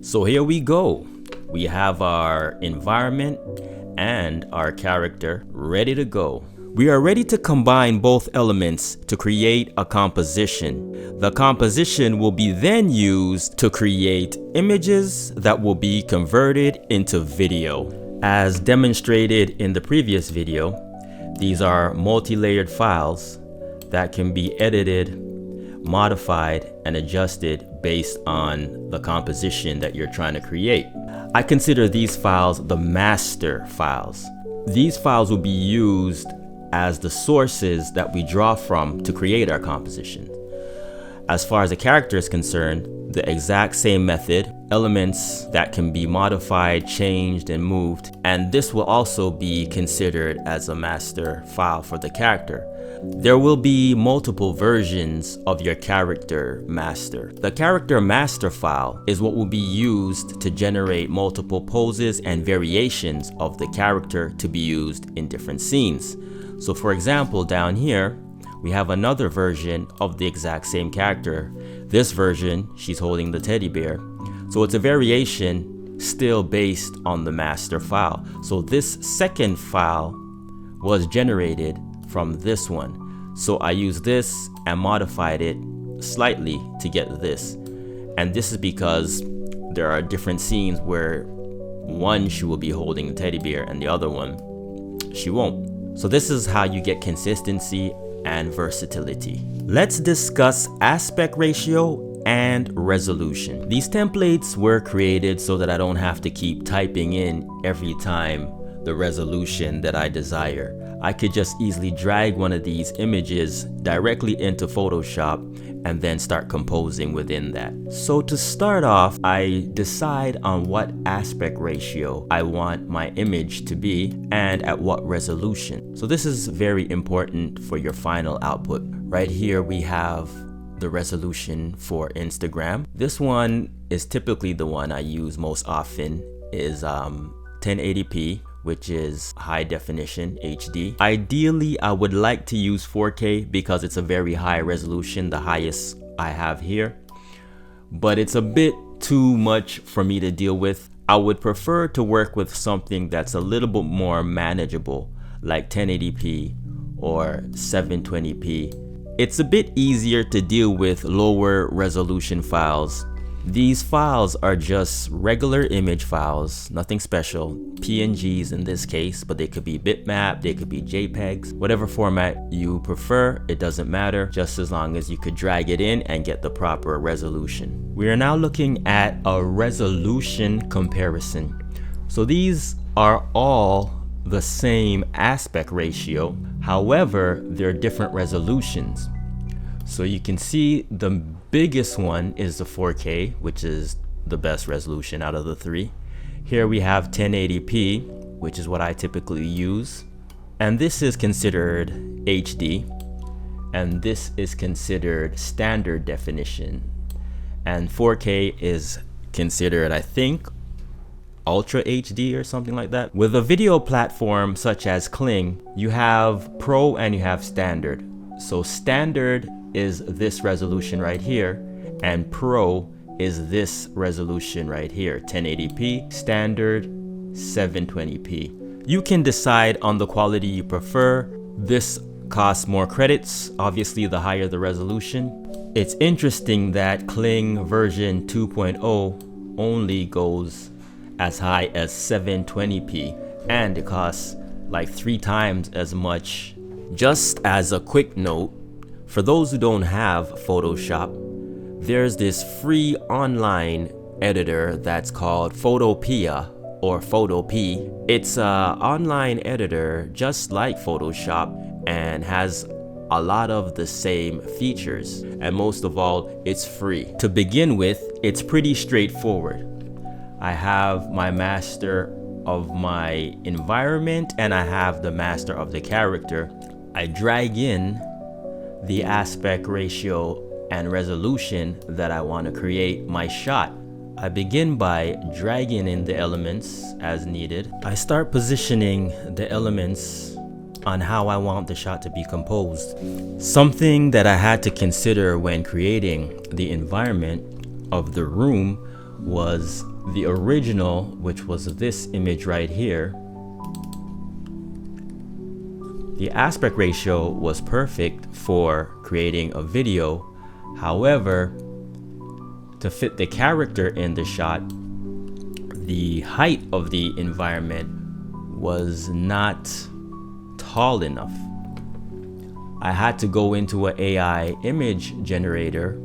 So here we go. We have our environment and our character ready to go. We are ready to combine both elements to create a composition. The composition will be then used to create images that will be converted into video. As demonstrated in the previous video, these are multi-layered files that can be edited, modified, and adjusted based on the composition that you're trying to create. I consider these files the master files. These files will be used as the sources that we draw from to create our composition. As far as the character is concerned, the exact same method, elements that can be modified, changed, and moved, and this will also be considered as a master file for the character. There will be multiple versions of your character master. The character master file is what will be used to generate multiple poses and variations of the character to be used in different scenes. So for example, down here, we have another version of the exact same character. This version, she's holding the teddy bear. So it's a variation still based on the master file. So this second file was generated from this one. So I used this and modified it slightly to get this. And this is because there are different scenes where one she will be holding the teddy bear and the other one she won't. So this is how you get consistency and versatility. Let's discuss aspect ratio and resolution. These templates were created so that I don't have to keep typing in every time the resolution that I desire. I could just easily drag one of these images directly into Photoshop and then start composing within that. So to start off, I decide on what aspect ratio I want my image to be and at what resolution. So this is very important for your final output. Right here we have the resolution for Instagram. This one is typically the one I use most often, is 1080p, which is high definition HD. Ideally, I would like to use 4K because it's a very high resolution, the highest I have here. But it's a bit too much for me to deal with. I would prefer to work with something that's a little bit more manageable, like 1080p or 720p. It's a bit easier to deal with lower resolution files. These files are just regular image files, nothing special, PNGs in this case, but they could be bitmap, they could be JPEGs, whatever format you prefer, it doesn't matter, just as long as you could drag it in and get the proper resolution. We are now looking at a resolution comparison. So these are all the same aspect ratio, however, they're different resolutions. So you can see the biggest one is the 4K, which is the best resolution out of the three. Here we have 1080p, which is what I typically use. And this is considered HD. And this is considered standard definition. And 4K is considered, I think, Ultra HD or something like that. With a video platform such as Kling, you have Pro and you have Standard. So Standard is this resolution right here, and Pro is this resolution right here, 1080p, Standard, 720p. You can decide on the quality you prefer. This costs more credits, obviously the higher the resolution. It's interesting that Kling version 2.0 only goes as high as 720p, and it costs like 3 times as much. Just as a quick note, for those who don't have Photoshop, there's this free online editor that's called Photopea or Photopea. It's an online editor just like Photoshop and has a lot of the same features, and most of all, it's free. To begin with, it's pretty straightforward. I have my master of my environment and I have the master of the character. I drag in the aspect ratio and resolution that I want to create my shot. I begin by dragging in the elements as needed. I start positioning the elements on how I want the shot to be composed. Something that I had to consider when creating the environment of the room was the original, which was this image right here. The aspect ratio was perfect for creating a video. However, to fit the character in the shot, the height of the environment was not tall enough. I had to go into an AI image generator,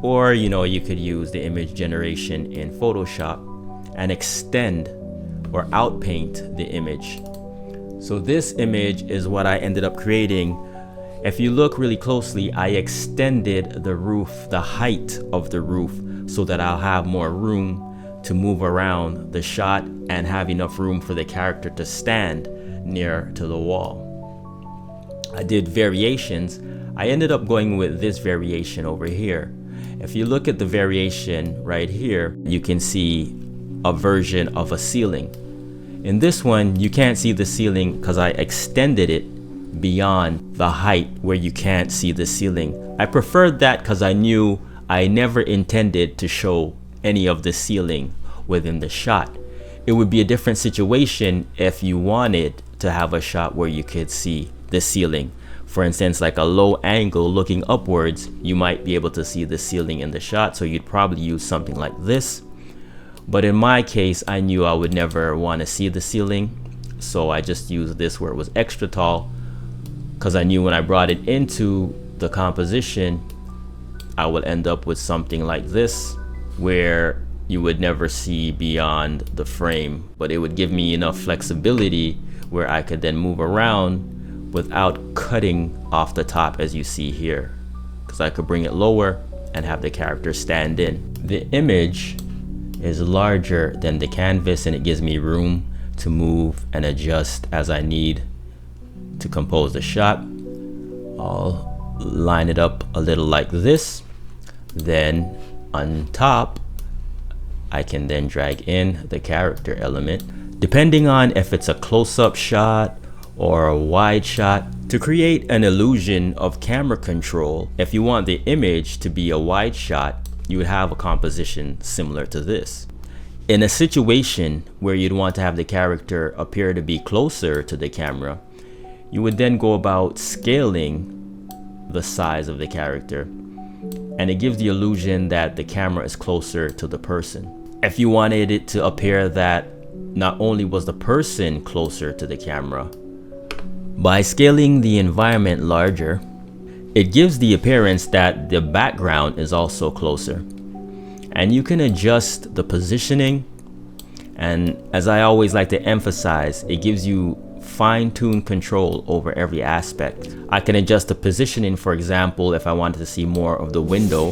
or you could use the image generation in Photoshop and extend or outpaint the image. So this image is what I ended up creating. If you look really closely, I extended the roof, the height of the roof, so that I'll have more room to move around the shot and have enough room for the character to stand near to the wall. I did variations. I ended up going with this variation over here. If you look at the variation right here, you can see a version of a ceiling. In this one, you can't see the ceiling because I extended it beyond the height where you can't see the ceiling. I preferred that because I knew I never intended to show any of the ceiling within the shot. It would be a different situation if you wanted to have a shot where you could see the ceiling. For instance, like a low angle looking upwards, you might be able to see the ceiling in the shot, so you'd probably use something like this. But in my case, I knew I would never want to see the ceiling, so I just used this where it was extra tall, because I knew when I brought it into the composition, I would end up with something like this, where you would never see beyond the frame, but it would give me enough flexibility where I could then move around without cutting off the top, as you see here, because I could bring it lower and have the character stand in. The image is larger than the canvas, and it gives me room to move and adjust as I need to compose the shot. I'll line it up a little like this. Then on top, I can then drag in the character element, depending on if it's a close-up shot or a wide shot. To create an illusion of camera control, if you want the image to be a wide shot, you would have a composition similar to this. In a situation where you'd want to have the character appear to be closer to the camera, you would then go about scaling the size of the character, and it gives the illusion that the camera is closer to the person. If you wanted it to appear that not only was the person closer to the camera, by scaling the environment larger, it gives the appearance that the background is also closer. And you can adjust the positioning, and as I always like to emphasize, it gives you fine-tuned control over every aspect. I can adjust the positioning, for example, if I wanted to see more of the window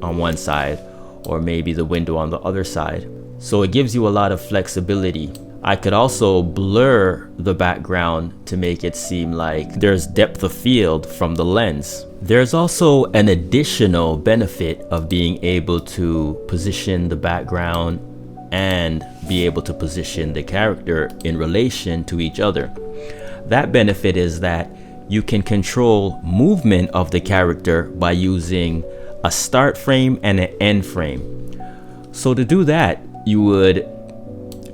on one side, or maybe the window on the other side. So it gives you a lot of flexibility. I could also blur the background to make it seem like there's depth of field from the lens. There's also an additional benefit of being able to position the background and be able to position the character in relation to each other. That benefit is that you can control movement of the character by using a start frame and an end frame. So to do that, you would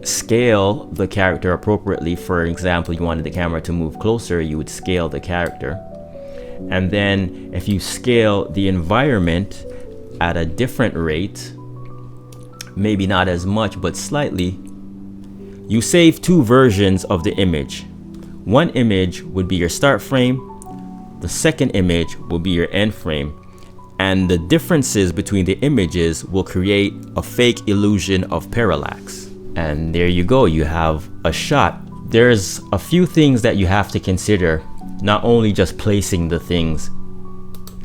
scale the character appropriately. For example, you wanted the camera to move closer, you would scale the character. And then if you scale the environment at a different rate, maybe not as much, but slightly, you save two versions of the image. One image would be your start frame, the second image will be your end frame, and the differences between the images will create a fake illusion of parallax. And there you go, you have a shot. There's a few things that you have to consider, not only just placing the things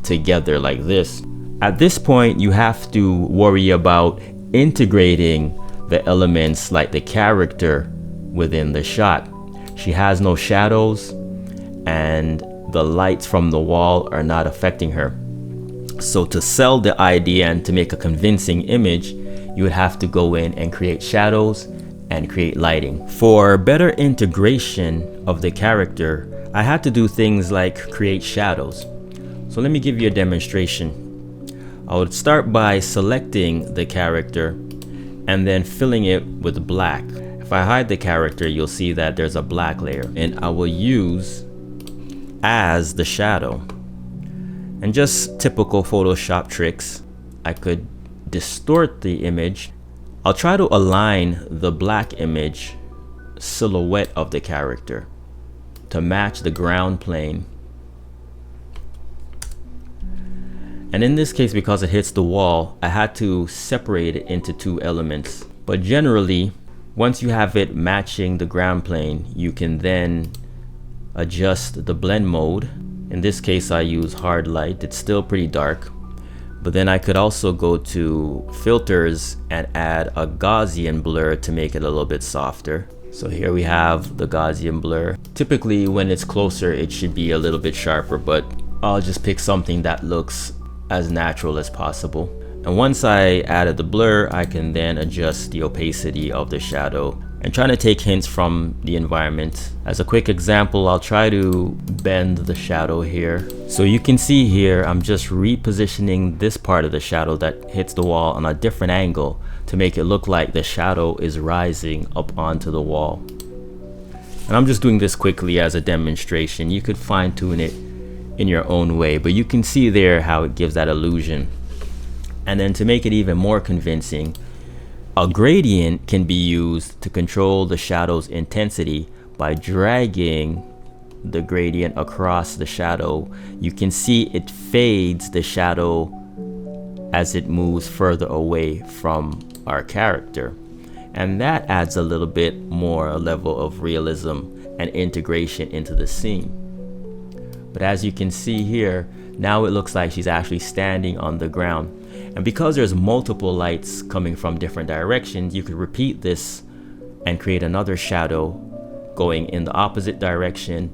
together like this. At this point, you have to worry about integrating the elements like the character within the shot. She has no shadows, and the lights from the wall are not affecting her. So to sell the idea and to make a convincing image, you would have to go in and create shadows and create lighting. For better integration of the character, I had to do things like create shadows. So let me give you a demonstration. I would start by selecting the character and then filling it with black. If I hide the character, you'll see that there's a black layer, and I will use as the shadow. And just typical Photoshop tricks, I could distort the image. I'll try to align the black image silhouette of the character to match the ground plane. And in this case, because it hits the wall, I had to separate it into two elements. But generally, once you have it matching the ground plane, you can then adjust the blend mode. In this case, I use hard light. It's still pretty dark. But then I could also go to filters and add a Gaussian blur to make it a little bit softer. So here we have the Gaussian blur. Typically when it's closer, it should be a little bit sharper, but I'll just pick something that looks as natural as possible. And once I added the blur, I can then adjust the opacity of the shadow and trying to take hints from the environment. As a quick example, I'll try to bend the shadow here. So you can see here, I'm just repositioning this part of the shadow that hits the wall on a different angle to make it look like the shadow is rising up onto the wall. And I'm just doing this quickly as a demonstration. You could fine tune it in your own way, but you can see there how it gives that illusion. And then to make it even more convincing, a gradient can be used to control the shadow's intensity by dragging the gradient across the shadow. You can see it fades the shadow as it moves further away from our character. And that adds a little bit more level of realism and integration into the scene. But as you can see here, now it looks like she's actually standing on the ground. And because there's multiple lights coming from different directions, you could repeat this and create another shadow going in the opposite direction,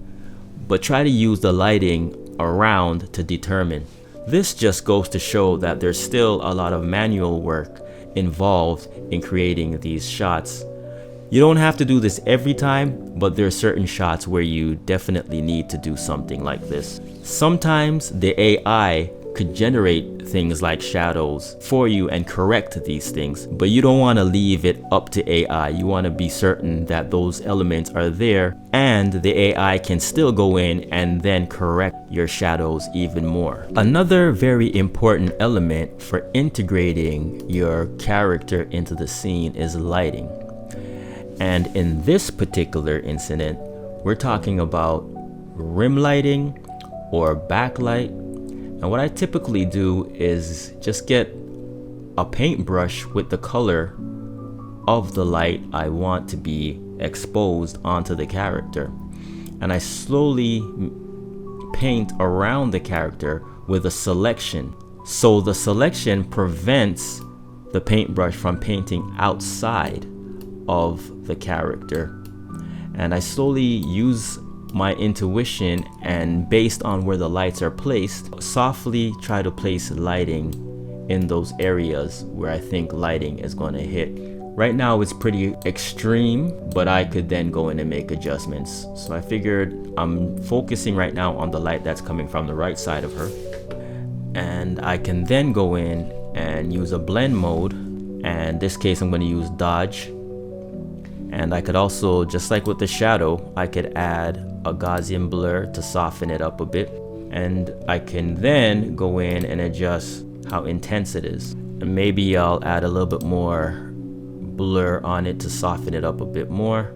but try to use the lighting around to determine. This just goes to show that there's still a lot of manual work involved in creating these shots. You don't have to do this every time, but there are certain shots where you definitely need to do something like this. Sometimes the AI could generate things like shadows for you and correct these things, but you don't want to leave it up to AI. You want to be certain that those elements are there and the AI can still go in and then correct your shadows even more. Another very important element for integrating your character into the scene is lighting. And in this particular incident, we're talking about rim lighting or backlight. And what I typically do is just get a paintbrush with the color of the light I want to be exposed onto the character. And I slowly paint around the character with a selection. So the selection prevents the paintbrush from painting outside of the character. And I slowly use my intuition, and based on where the lights are placed, softly try to place lighting in those areas where I think lighting is going to hit. Right now it's pretty extreme, but I could then go in and make adjustments. So I figured I'm focusing right now on the light that's coming from the right side of her, and I can then go in and use a blend mode, and in this case I'm going to use dodge. And I could also, just like with the shadow, I could add a Gaussian blur to soften it up a bit. And I can then go in and adjust how intense it is. And maybe I'll add a little bit more blur on it to soften it up a bit more.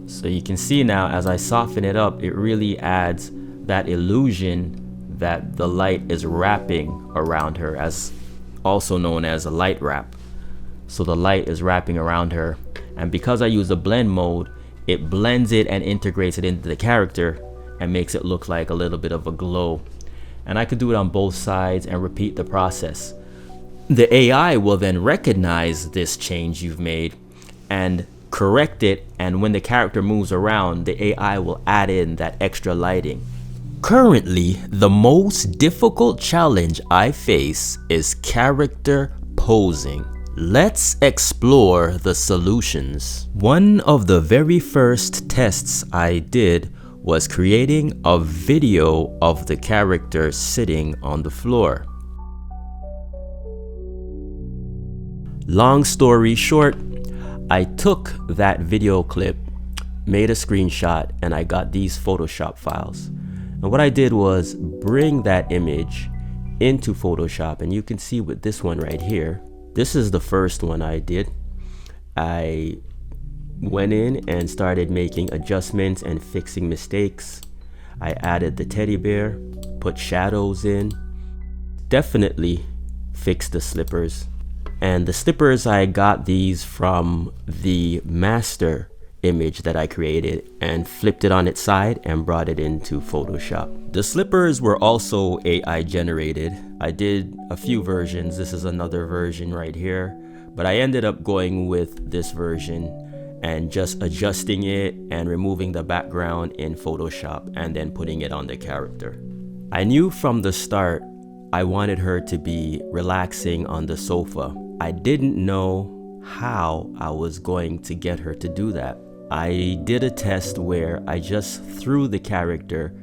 So you can see now as I soften it up, it really adds that illusion that the light is wrapping around her, as also known as a light wrap. So the light is wrapping around her. And because I use the blend mode, it blends it and integrates it into the character and makes it look like a little bit of a glow. And I could do it on both sides and repeat the process. The AI will then recognize this change you've made and correct it, and when the character moves around, the AI will add in that extra lighting. Currently, the most difficult challenge I face is character posing. Let's explore the solutions. One of the very first tests I did was creating a video of the character sitting on the floor. Long story short, I took that video clip, made a screenshot, and I got these Photoshop files. And what I did was bring that image into Photoshop, and you can see with this one right here, this is the first one I did. I went in and started making adjustments and fixing mistakes. I added the teddy bear, put shadows in, definitely fixed the slippers. And the slippers, I got these from the master image that I created and flipped it on its side and brought it into Photoshop. The slippers were also AI generated. I did a few versions. This is another version right here, but I ended up going with this version and just adjusting it and removing the background in Photoshop and then putting it on the character. I knew from the start I wanted her to be relaxing on the sofa. I didn't know how I was going to get her to do that. I did a test where I just threw the character,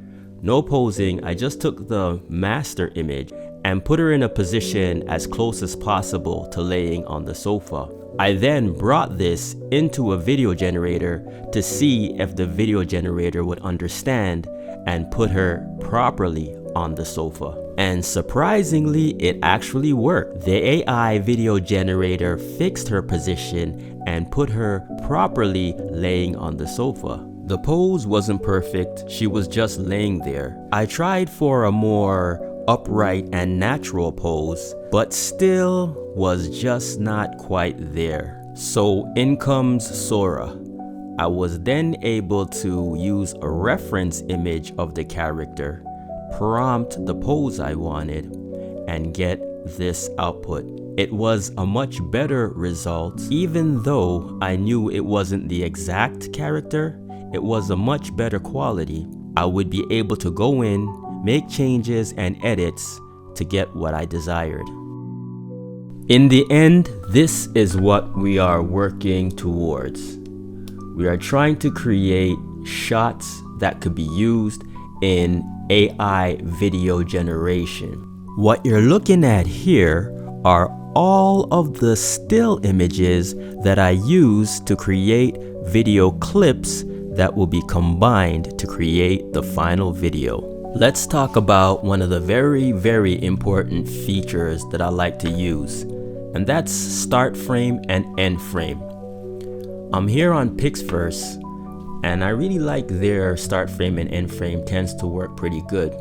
no posing. I just took the master image and put her in a position as close as possible to laying on the sofa. I then brought this into a video generator to see if the video generator would understand and put her properly on the sofa. And surprisingly, it actually worked. The AI video generator fixed her position and put her properly laying on the sofa. The pose wasn't perfect, she was just laying there. I tried for a more upright and natural pose, but still was just not quite there. So in comes Sora. I was then able to use a reference image of the character, prompt the pose I wanted, and get this output. It was a much better result. Even though I knew it wasn't the exact character, it was a much better quality. I would be able to go in, make changes and edits to get what I desired. In the end, this is what we are working towards. We are trying to create shots that could be used in AI video generation. What you're looking at here are all of the still images that I use to create video clips that will be combined to create the final video. Let's talk about one of the very important features that I like to use, and that's start frame and end frame. I'm here on Pixverse, and I really like their start frame and end frame tends to work pretty good.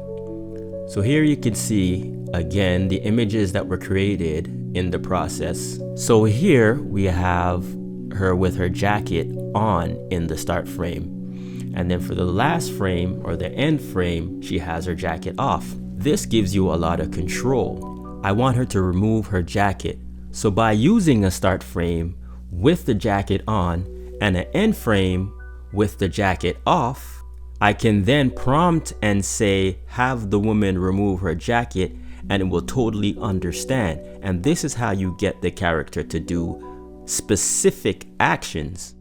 So here you can see again the images that were created in the process. So here we have her with her jacket on in the start frame, and then for the last frame or the end frame she has her jacket off. This gives you a lot of control. I want her to remove her jacket, so by using a start frame with the jacket on and an end frame with the jacket off, I can then prompt and say have the woman remove her jacket, and it will totally understand. And this is how you get the character to do specific actions.